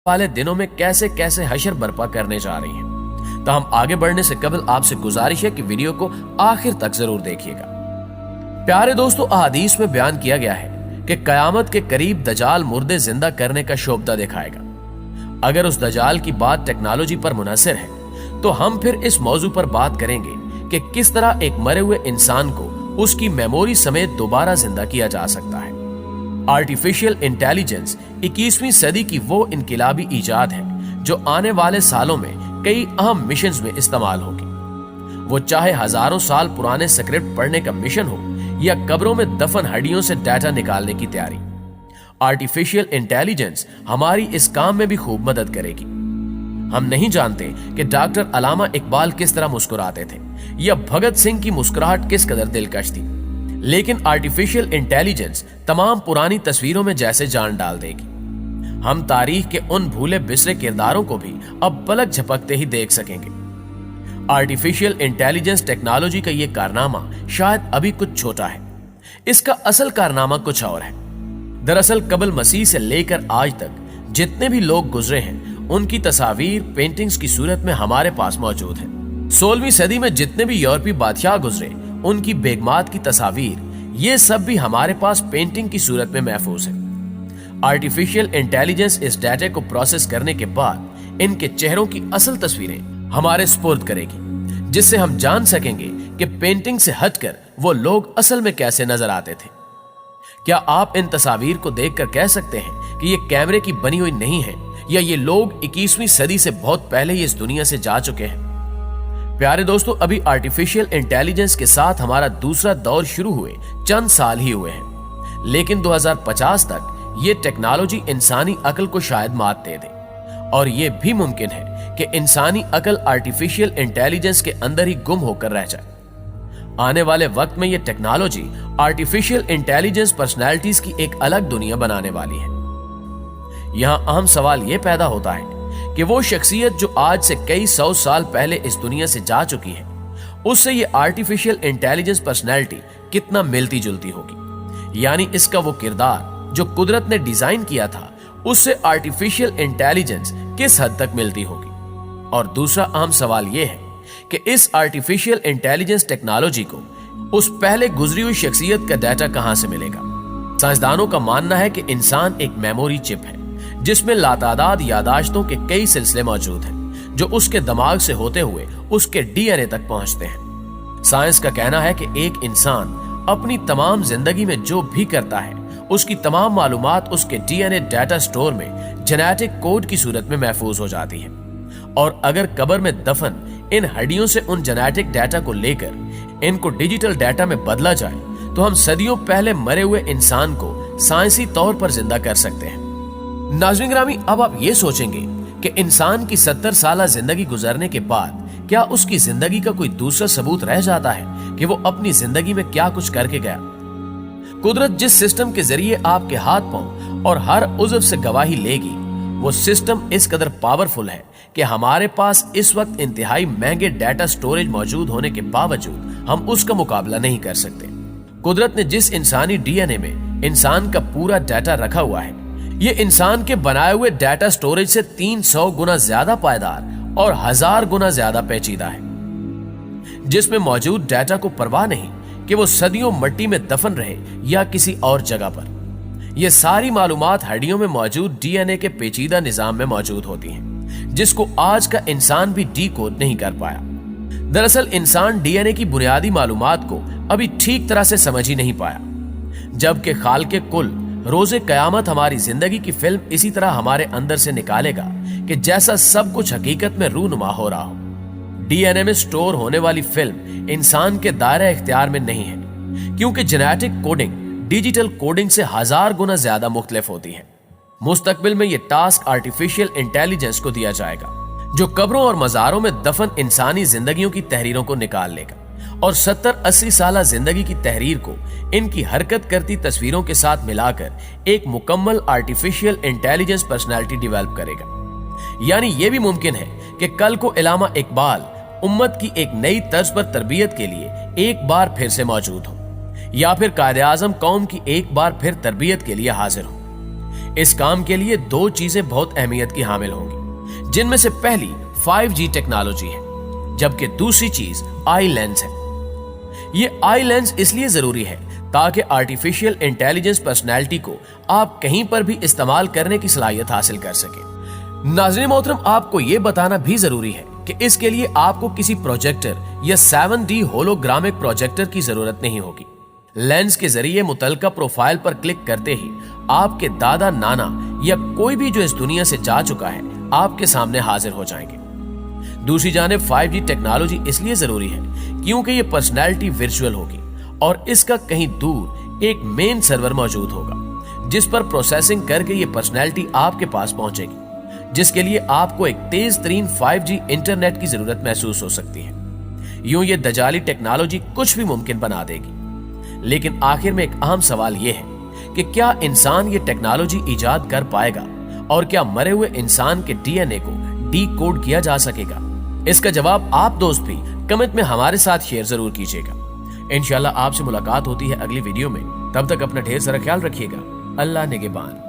वाले दिनों में कैसे कैसे हशर बर्पा करने जा रही हैं। तो हम आगे बढ़ने से कबल आपसे गुजारिश है कि वीडियो को आखिर तक जरूर देखिएगा। प्यारे दोस्तों, अहादीस में बयान किया गया है कि कयामत के करीब दजाल मुर्दे जिंदा करने का शोभता दिखाएगा। अगर उस दजाल की बात टेक्नोलॉजी पर मुनहसर है तो हम फिर इस मौजू पर बात करेंगे कि किस तरह एक मरे हुए इंसान को उसकी मेमोरी समेत दोबारा जिंदा किया जा सकता है। आर्टिफिशियल इंटेलिजेंस 21वीं सदी की वो इनकिलाबी इजाद है जो आने वाले सालों में कई अहम मिशंस में इस्तेमाल होगी। वो चाहे हजारों साल पुराने स्क्रिप्ट पढ़ने का मिशन हो या कब्रों में दफन हड्डियों से डाटा निकालने की तैयारी, आर्टिफिशियल इंटेलिजेंस हमारी इस काम में भी खूब मदद करेगी। हम नहीं जानते कि डॉक्टर अलामा इकबाल किस तरह मुस्कुराते थे या भगत सिंह की मुस्कुराहट किस कदर दिलकश थी, लेकिन आर्टिफिशियल इंटेलिजेंस तमाम पुरानी तस्वीरों में जैसे जान डाल देगी। हम तारीख के उन भूले बिसरे किरदारों को भी अब पलक झपकते ही देख सकेंगे। आर्टिफिशियल इंटेलिजेंस टेक्नोलॉजी का यह कारनामा शायद अभी कुछ छोटा है, इसका असल कारनामा कुछ और है। दरअसल कबल मसीह से लेकर आज तक जितने भी लोग गुजरे हैं उनकी तस्वीर पेंटिंग्स की सूरत में हमारे पास मौजूद है। 16वीं सदी में जितने भी यूरोपीय बादशाह गुजरे उनकी बेगमात की तस्वीर, ये सब भी हमारे पास पेंटिंग की सूरत में महफूज है। आर्टिफिशियल इंटेलिजेंस इस डाटा को प्रोसेस करने के बाद इनके चेहरों की असल तस्वीरें हमारे स्पुर्द करेगी, जिससे हम जान सकेंगे कि पेंटिंग से हटकर वो लोग असल में कैसे नजर आते थे। क्या आप इन तस्वीर को देखकर कह सकते हैं कि ये कैमरे की बनी हुई नहीं है या ये लोग 21वीं सदी से बहुत पहले ही इस दुनिया से जा चुके हैं? प्यारे दोस्तों, अभी आर्टिफिशियल इंटेलिजेंस के साथ हमारा दूसरा दौर शुरू हुए चंद साल ही हुए हैं, लेकिन 2050 तक ये टेक्नोलॉजी इंसानी अकल को शायद मात दे दे, और ये भी मुमकिन है कि इंसानी अकल आर्टिफिशियल इंटेलिजेंस के अंदर ही गुम होकर रह जाए। आने वाले वक्त में ये टेक्नोलॉजी आर्टिफिशियल इंटेलिजेंस पर्सनैलिटीज की एक अलग दुनिया बनाने वाली है। यहां अहम सवाल यह पैदा होता है कि वो शख्सियत जो आज से कई 100 साल पहले इस दुनिया से जा चुकी है, उससे ये आर्टिफिशियल इंटेलिजेंस पर्सनैलिटी कितना मिलती जुलती होगी। यानी इसका वो किरदार जो कुदरत ने डिजाइन किया था उससे आर्टिफिशियल इंटेलिजेंस किस हद तक मिलती होगी। और दूसरा अहम सवाल यह है कि इस आर्टिफिशियल इंटेलिजेंस टेक्नोलॉजी को उस पहले गुजरी हुई शख्सियत का डाटा कहां से मिलेगा। साइंसदानों का मानना है कि इंसान एक मेमोरी चिप है जिसमें लातादाद यादाश्तों के कई सिलसिले मौजूद हैं जो उसके दिमाग से होते हुए उसके डीएनए तक पहुंचते हैं। साइंस का कहना है कि एक इंसान अपनी तमाम जिंदगी में जो भी करता है उसकी तमाम मालूमात उसके डीएनए डाटा स्टोर में जेनेटिक कोड की सूरत में महफूज हो जाती है, और अगर कब्र में दफन इन हड्डियों से उन जेनेटिक डाटा को लेकर इनको डिजिटल डाटा में बदला जाए तो हम सदियों पहले मरे हुए इंसान को साइंसी तौर पर जिंदा कर सकते हैं। नाज़रीन ग्रामी, अब आप ये सोचेंगे कि इंसान की 70 साल जिंदगी गुजरने के बाद क्या उसकी जिंदगी का कोई दूसरा सबूत रह जाता है कि वो अपनी जिंदगी में क्या कुछ करके गया। कुदरत जिस सिस्टम के जरिए आपके हाथ पांव और हर उज़्व से गवाही लेगी, वो सिस्टम इस कदर पावरफुल है कि हमारे पास इस वक्त इंतहाई महंगे डाटा स्टोरेज मौजूद होने के बावजूद हम उसका मुकाबला नहीं कर सकते। कुदरत ने जिस इंसानी डीएनए में इंसान का पूरा डाटा रखा हुआ है, ये इंसान के बनाए हुए डाटा स्टोरेज से 300 गुना ज्यादा पायदार और 1000 गुना ज्यादा पेचीदा है, जिसमें मौजूद डाटा को परवाह नहीं कि वो सदियों मिट्टी में दफन रहे या किसी और जगह पर। ये सारी मालूमात हड्डियों में मौजूद डीएनए के पेचीदा निजाम में मौजूद होती हैं, जिसको आज का इंसान भी डीकोड नहीं कर पाया। दरअसल इंसान डीएनए की बुनियादी मालूमात को अभी ठीक तरह से समझ ही नहीं पाया, जबकि खालिक़े कुल रोज़े क़यामत हमारी जिंदगी की फिल्म इसी तरह हमारे अंदर से निकालेगा कि जैसा सब कुछ हकीकत में रूनुमा हो रहा हो। डीएनए में स्टोर होने वाली फिल्म इंसान के दायरे इख्तियार में नहीं है, क्योंकि जेनेटिक कोडिंग डिजिटल कोडिंग से 1000 गुना ज्यादा मुख्तलिफ होती है। मुस्तकबिल में यह टास्क आर्टिफिशियल इंटेलिजेंस को दिया जाएगा, जो कब्रों और मज़ारों में दफन इंसानी जिंदगियों की तहरीरों को निकाल लेगा और 70-80 साल जिंदगी की तहरीर को इनकी हरकत करती तस्वीरों के साथ मिलाकर एक मुकम्मल आर्टिफिशियल इंटेलिजेंस पर्सनैलिटी डेवलप करेगा। यानी यह भी मुमकिन है कि कल को अल्लामा इकबाल उम्मत की एक नई तर्ज पर तरबियत के लिए एक बार फिर से मौजूद हो, या फिर कायदे आजम कौम की एक बार फिर तरबियत के लिए हाजिर हो। इस काम के लिए 2 चीजें बहुत अहमियत की हामिल होंगी, जिनमें से पहली 5G टेक्नोलॉजी है, जबकि दूसरी चीज आई लेंस है। ये आई लेंस इसलिए जरूरी है ताकि आर्टिफिशियल इंटेलिजेंस पर्सनैलिटी को आप कहीं पर भी इस्तेमाल करने की सलाहियत हासिल कर सके। नाज़रीन मोहतरम, आपको यह बताना भी जरूरी है कि इसके लिए आपको किसी प्रोजेक्टर या 7D होलोग्रामिक प्रोजेक्टर की जरूरत नहीं होगी। लेंस के जरिए मुतलका प्रोफाइल पर क्लिक करते ही आपके दादा नाना या कोई भी जो इस दुनिया से जा चुका है आपके सामने हाजिर हो जाएंगे। दूसरी जानिब 5G टेक्नोलॉजी इसलिए जरूरी है क्योंकि ये पर्सनैलिटी वर्चुअल होगी और इसका कहीं दूर एक मेन सर्वर मौजूद होगा जिस पर प्रोसेसिंग करके ये पर्सनैलिटी आपके पास पहुंचेगी, जिसके लिए आपको एक तेज तरीन 5G इंटरनेट की जरूरत महसूस हो सकती है। यूं ये दजाली टेक्नोलॉजी कुछ भी मुमकिन बना देगी। लेकिन आखिर में एक अहम सवाल यह है कि क्या इंसान ये टेक्नोलॉजी इजाद कर पाएगा और क्या मरे हुए इंसान के डीएनए को डीकोड किया जा सकेगा? इसका जवाब आप दोस्त भी कमेंट में हमारे साथ शेयर जरूर कीजिएगा। इंशाल्लाह आपसे मुलाकात होती है अगली वीडियो में। तब तक अपना ढेर सारा ख्याल रखिएगा। अल्लाह निगहबान।